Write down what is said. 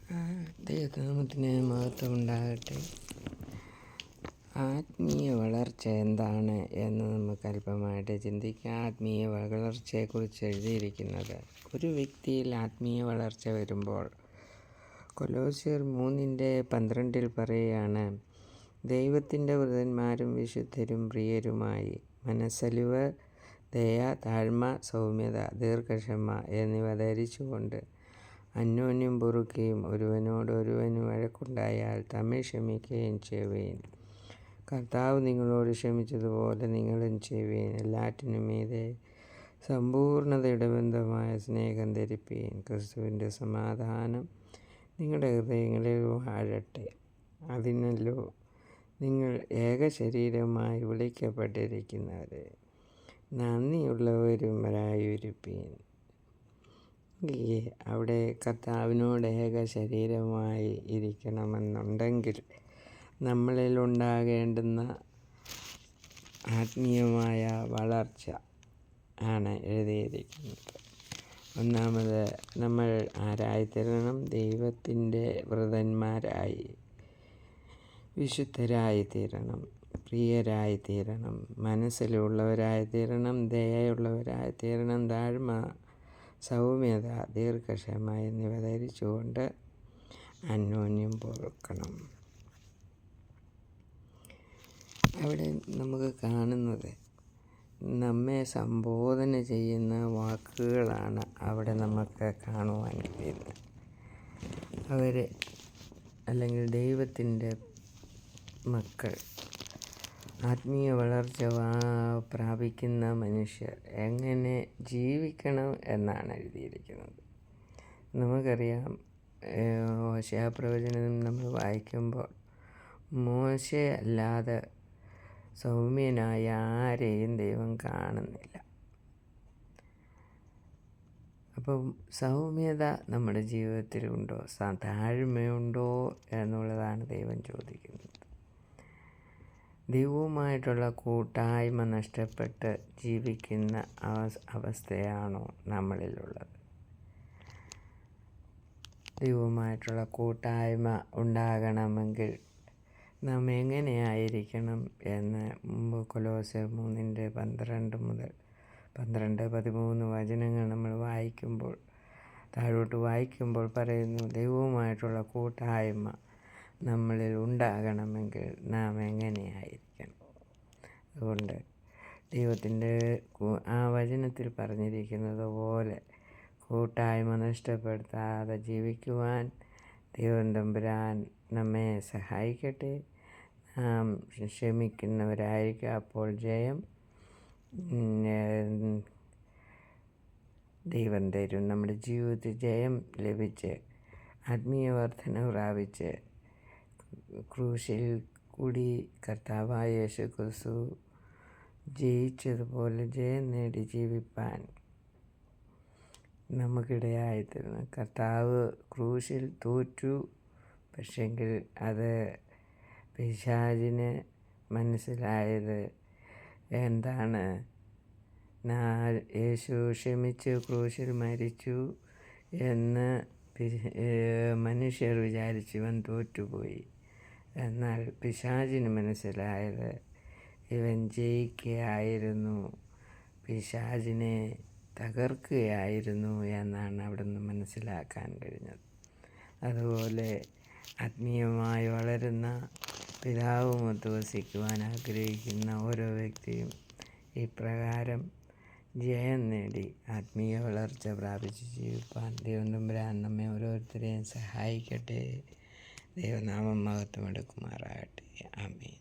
ദൈവനാമത്തിന് മഹത്വം ഉണ്ടാകട്ടെ. ആത്മീയ വളർച്ച എന്താണ് എന്ന് നമുക്ക് അല്പമായിട്ട് ചിന്തിക്കാം. ആത്മീയ വളർച്ചയെക്കുറിച്ച് എഴുതിയിരിക്കുന്നത്, ഒരു വ്യക്തിയിൽ ആത്മീയ വളർച്ച വരുമ്പോൾ കൊലോസ്യർ 3:12 പറയുകയാണ്, ദൈവത്തിൻ്റെ വൃതന്മാരും വിശുദ്ധരും പ്രിയരുമായി മനസ്സലിവ്, ദയ, താഴ്മ, സൗമ്യത, ദീർഘക്ഷമ എന്നിവ ധരിച്ചുകൊണ്ട് അന്യോന്യം പൊറുക്കുകയും ഒരുവനോടൊരുവൻ വഴക്കുണ്ടായാൽ തമ്മിൽ ക്ഷമിക്കുകയും ചെയ്യുവീൻ. കർത്താവ് നിങ്ങളോട് ക്ഷമിച്ചതുപോലെ നിങ്ങളും ചെയ്യുവീൻ. എല്ലാറ്റിനും മീതെ സമ്പൂർണ്ണതയുടെ ബന്ധമായ സ്നേഹം ധരിപ്പീൻ. ക്രിസ്തുവിൻ്റെ സമാധാനം നിങ്ങളുടെ ഹൃദയങ്ങളിൽ വാഴട്ടെ. അതിനല്ലോ നിങ്ങൾ ഏകശരീരമായി വിളിക്കപ്പെട്ടിരിക്കുന്നവരെ നന്ദിയുള്ളവരുമായിരിപ്പീൻ. അവിടെ കർത്താവിനോട് ഏക ശരീരമായി ഇരിക്കണമെന്നുണ്ടെങ്കിൽ നമ്മളിൽ ഉണ്ടാകേണ്ടുന്ന ആത്മീയമായ വളർച്ച ആണ് എഴുതിയിരിക്കുന്നത്. ഒന്നാമത്, നമ്മൾ ആരായിത്തീരണം? ദൈവത്തിൻ്റെ വൃതന്മാരായി, വിശുദ്ധരായിത്തീരണം, പ്രിയരായിത്തീരണം, മനസ്സിലുള്ളവരായിത്തീരണം, ദയയുള്ളവരായിത്തീരണം, താഴ്മ, സൗമ്യത, ദീർഘക്ഷമ എന്നിവ ധരിച്ചുകൊണ്ട് അന്യോന്യം പൊറുക്കണം. അവിടെ നമുക്ക് കാണുന്നത് നമ്മെ സംബോധന ചെയ്യുന്ന വാക്കുകളാണ് അവിടെ നമുക്ക് കാണുവാൻ കഴിയുന്നത്. അവർ അല്ലെങ്കിൽ ദൈവത്തിൻ്റെ മക്കൾ, ആത്മീയ വളർച്ച പ്രാപിക്കുന്ന മനുഷ്യർ എങ്ങനെ ജീവിക്കണം എന്നാണ് എഴുതിയിരിക്കുന്നത്. നമുക്കറിയാം, ഹോശേയ-പ്രവചനം നമ്മൾ വായിക്കുമ്പോൾ മോശയല്ലാതെ സൗമ്യനായ ആരെയും ദൈവം കാണുന്നില്ല. അപ്പം സൗമ്യത നമ്മുടെ ജീവിതത്തിലുണ്ടോ? താഴ്മയുണ്ടോ എന്നുള്ളതാണ് ദൈവം ചോദിക്കുന്നത്. ദൈവവുമായിട്ടുള്ള കൂട്ടായ്മ നഷ്ടപ്പെട്ട് ജീവിക്കുന്ന അവസ്ഥയാണോ നമ്മളിലുള്ളത്? ദൈവവുമായിട്ടുള്ള കൂട്ടായ്മ ഉണ്ടാകണമെങ്കിൽ നാം എങ്ങനെയായിരിക്കണം എന്ന് മുമ്പ് കൊലോസ്യർ 3:12-13 വചനങ്ങൾ നമ്മൾ വായിക്കുമ്പോൾ, താഴോട്ട് വായിക്കുമ്പോൾ പറയുന്നു, ദൈവവുമായിട്ടുള്ള കൂട്ടായ്മ നമ്മളിൽ ഉണ്ടാകണമെങ്കിൽ നാം എങ്ങനെയായിരിക്കണം. അതുകൊണ്ട് ദൈവത്തിൻ്റെ ആ വചനത്തിൽ പറഞ്ഞിരിക്കുന്നത് പോലെ കൂട്ടായ്മ നഷ്ടപ്പെടുത്താതെ ജീവിക്കുവാൻ ദൈവം തമ്പുരാൻ നമ്മെ സഹായിക്കട്ടെ. നാം ക്ഷമിക്കുന്നവരായിരിക്കുക, അപ്പോൾ ജയം ദൈവം തരും. നമ്മുടെ ജീവിതത്തിൽ ജയം ലഭിച്ച് ആത്മീയ വർധന പ്രാപിച്ച് ക്രൂശിൽ കൂടി കർത്താവായ യേശു ക്രിസ്തു ജയിച്ചതുപോലെ ജയം നേടി ജീവിപ്പാൻ നമുക്കിടയായിത്തീർന്നു. കർത്താവ് ക്രൂശിൽ തോറ്റു, പക്ഷെങ്കിൽ അത് പിശാചിന് മനസ്സിലായത് എന്താണ്? യേശു ക്ഷമിച്ച് ക്രൂശിൽ മരിച്ചു എന്ന് മനുഷ്യർ വിചാരിച്ച് ഇവൻ തോറ്റുപോയി. എന്നാൽ പിശാചിന് മനസ്സിലായത് ഇവൻ ജയിക്കുകയായിരുന്നു, പിശാചിനെ തകർക്കുകയായിരുന്നു എന്നാണ് അവിടുന്ന് മനസ്സിലാക്കാൻ കഴിഞ്ഞത്. അതുപോലെ ആത്മീയമായി വളരുന്ന പിതാവുമൊത്ത് വസിക്കുവാൻ ആഗ്രഹിക്കുന്ന ഓരോ വ്യക്തിയും ഇപ്രകാരം ജയം നേടി ആത്മീയ വളർച്ച പ്രാപിച്ച് ജീവിപ്പാൻ ദൈവം തമ്പുരാൻ നമ്മെ ഓരോരുത്തരെയും സഹായിക്കട്ടെ. ദൈവനാമം മഹത്വമെടുക്കുമാറാകട്ടെ. ആമേൻ.